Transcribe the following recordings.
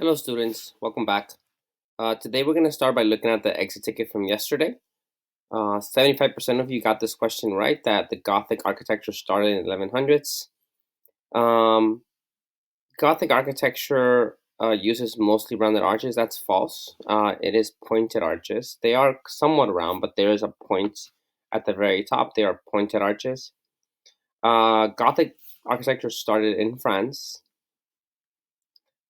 Hello students, welcome back. Today we're going to start by looking at the exit ticket from yesterday. 75% of you got this question right, that the Gothic architecture started in the 1100s. Gothic architecture uses mostly rounded arches. That's false. It is pointed arches. They are somewhat round, but there is a point at the very top. They are pointed arches. Gothic architecture started in France.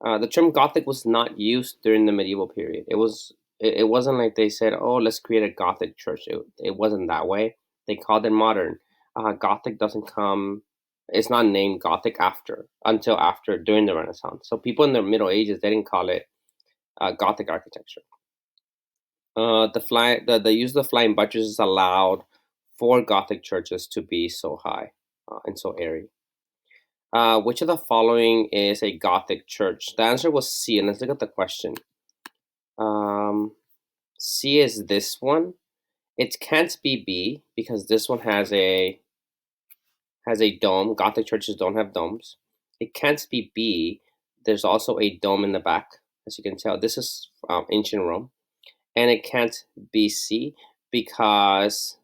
The term Gothic was not used during the medieval period. It wasn't like they said, "Oh, let's create a Gothic church." It wasn't that way. They called it modern. Gothic doesn't come. It's not named Gothic until after during the Renaissance. So people in the Middle Ages, they didn't call it Gothic architecture. The use of the flying buttresses allowed for Gothic churches to be so high and so airy. Which of the following is a Gothic church? The answer was C, and let's look at the question. C is this one. It can't be B because this one has a dome. Gothic churches don't have domes. It can't be B. There's also a dome in the back, as you can tell. This is ancient Rome, and it can't be C because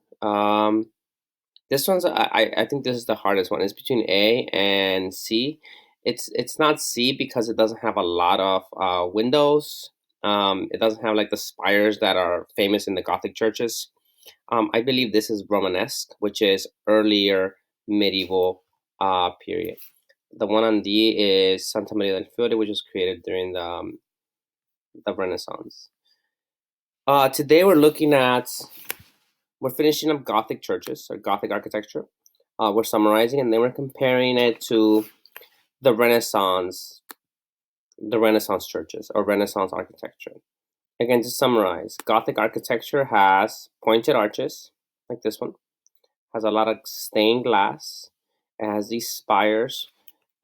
this one's I think this is the hardest one. It's between A and C. It's not C because it doesn't have a lot of windows. It doesn't have like the spires that are famous in the Gothic churches. I believe this is Romanesque, which is earlier medieval period. The one on D is Santa Maria del Fiore, which was created during the Renaissance. Today we're finishing up Gothic churches or Gothic architecture. We're summarizing, and then we're comparing it to the Renaissance churches or Renaissance architecture. Again, to summarize, Gothic architecture has pointed arches, like this one, has a lot of stained glass, it has these spires,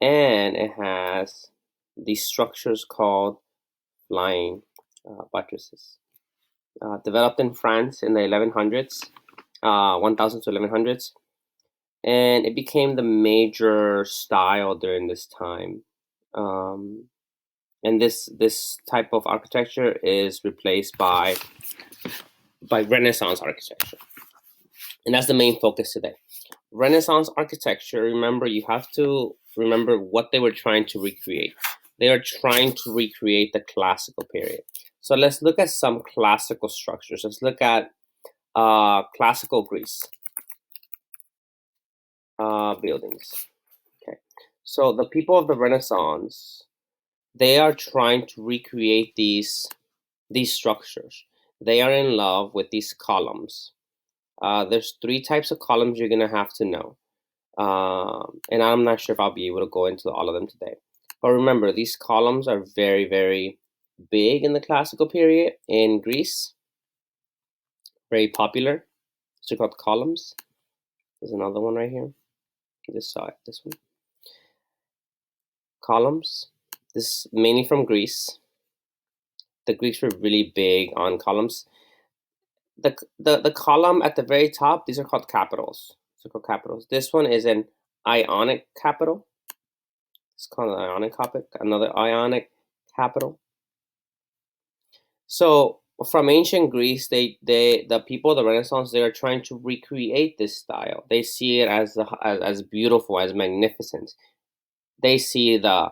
and it has these structures called flying buttresses. Developed in France in the 1100s, 1000 to 1100s, and it became the major style during this time. And this type of architecture is replaced by Renaissance architecture, and that's the main focus today. Renaissance architecture. Remember, you have to remember what they were trying to recreate. They are trying to recreate the classical period. So let's look at some classical structures. Let's look at classical Greece buildings. Okay, so the people of the Renaissance, they are trying to recreate these structures. They are in love with these columns. There's three types of columns you're gonna have to know, and I'm not sure if I'll be able to go into all of them today. But remember, these columns are very, very big in the classical period in Greece. Very popular. They're called columns. There's another one right here. I just saw it. This one. Columns. This is mainly from Greece. The Greeks were really big on columns. The column at the very top, these are called capitals. These are called capitals. This one is an Ionic capital. It's called an Ionic capital. Another Ionic capital. So from ancient Greece, the people of the Renaissance, they are trying to recreate this style. They see it as beautiful, as magnificent. They see the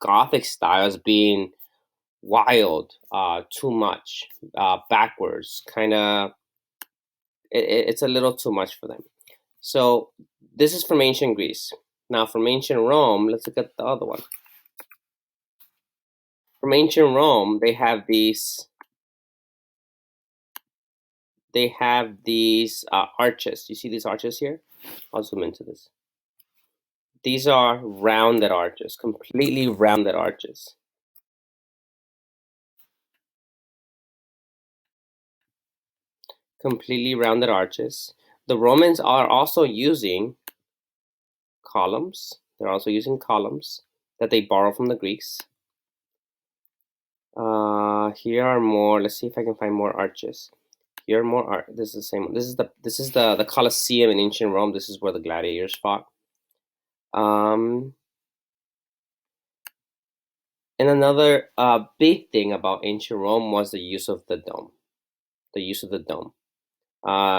Gothic style as being wild, too much, backwards, kind of. It's a little too much for them. So this is from ancient Greece. Now from ancient Rome, let's look at the other one. From ancient Rome, they have these arches. You see these arches here? I'll zoom into this. These are rounded arches, completely rounded arches. Completely rounded arches. The Romans are also using columns. They're also using columns that they borrow from the Greeks. Here are more. Let's see if I can find more arches. Here are more art. This is the same one. This is the Colosseum in ancient Rome. This is where the gladiators fought. And another big thing about ancient Rome was the use of the dome. The use of the dome.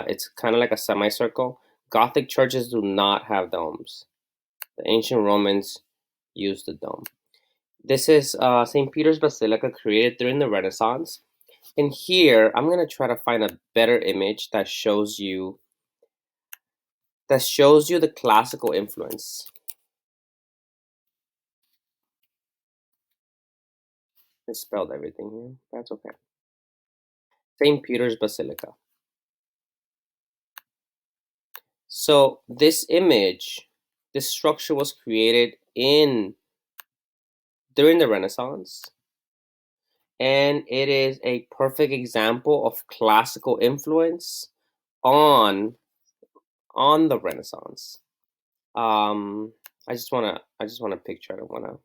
It's kind of like a semicircle. Gothic churches do not have domes. The ancient Romans used the dome. This is St. Peter's Basilica, created during the Renaissance. And here, I'm gonna try to find a better image that shows you the classical influence. I spelled everything here. That's okay. St. Peter's Basilica. So this image, this structure was created in during the Renaissance, and it is a perfect example of classical influence on the Renaissance. I just wanna picture. I don't wanna.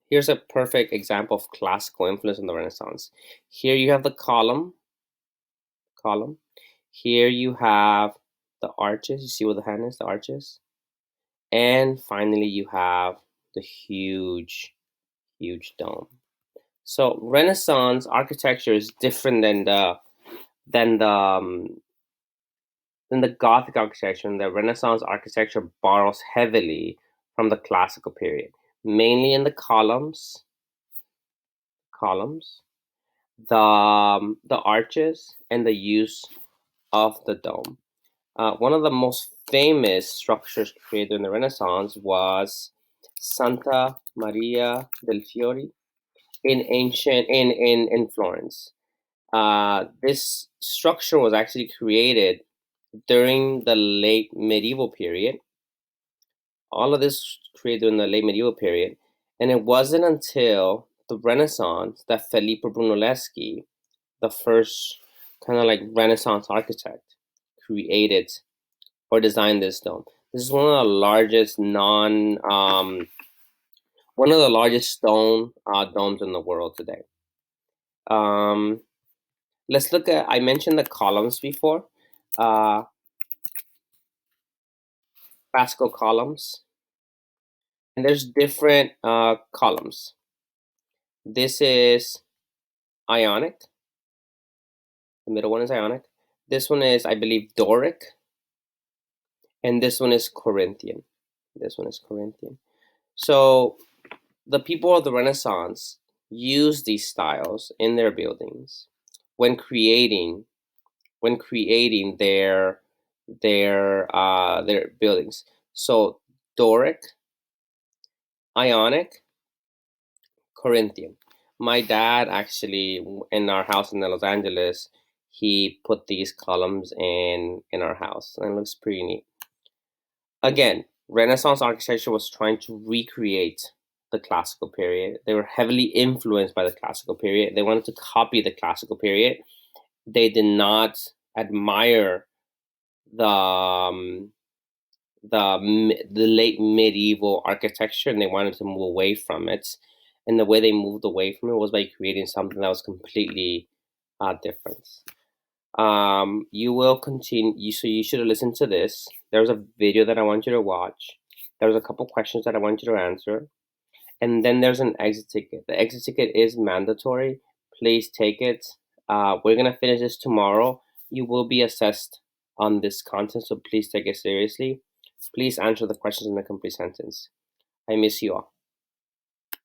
Here's a perfect example of classical influence on the Renaissance. Here you have the column. Here you have the arches. You see where the hand is, the arches. And finally, you have the huge, huge dome. So Renaissance architecture is different than the um, than the Gothic architecture. And the Renaissance architecture borrows heavily from the classical period, mainly in the columns, the arches, and the use of the dome. One of the most famous structures created in the Renaissance was Santa Maria del Fiore in Florence. This structure was actually created during the late medieval period. All of this created during the late medieval period, and it wasn't until the Renaissance that Filippo Brunelleschi, the first kind of like Renaissance architect, created or designed this dome. This is one of the largest stone domes in the world today. Um, let's look at. I mentioned the columns before. Uh, Classical columns, and there's different columns. This is Ionic. The middle one is Ionic. This one is, I believe, Doric, and this one is Corinthian. This one is Corinthian. So the people of the Renaissance used these styles in their buildings when creating their buildings. So Doric, Ionic, Corinthian. My dad actually, in our house in Los Angeles, he put these columns in our house, and it looks pretty neat. Again, Renaissance architecture was trying to recreate the classical period. They were heavily influenced by the classical period. They wanted to copy the classical period. They did not admire the the late medieval architecture, and they wanted to move away from it. And the way they moved away from it was by creating something that was completely different. You will continue. So you should have listened to this. There's a video that I want you to watch. There's a couple questions that I want you to answer, and then there's an exit ticket. The exit ticket is mandatory. Please take it. We're gonna finish this tomorrow. You will be assessed on this content, so please take it seriously. Please answer the questions in a complete sentence. I miss you all.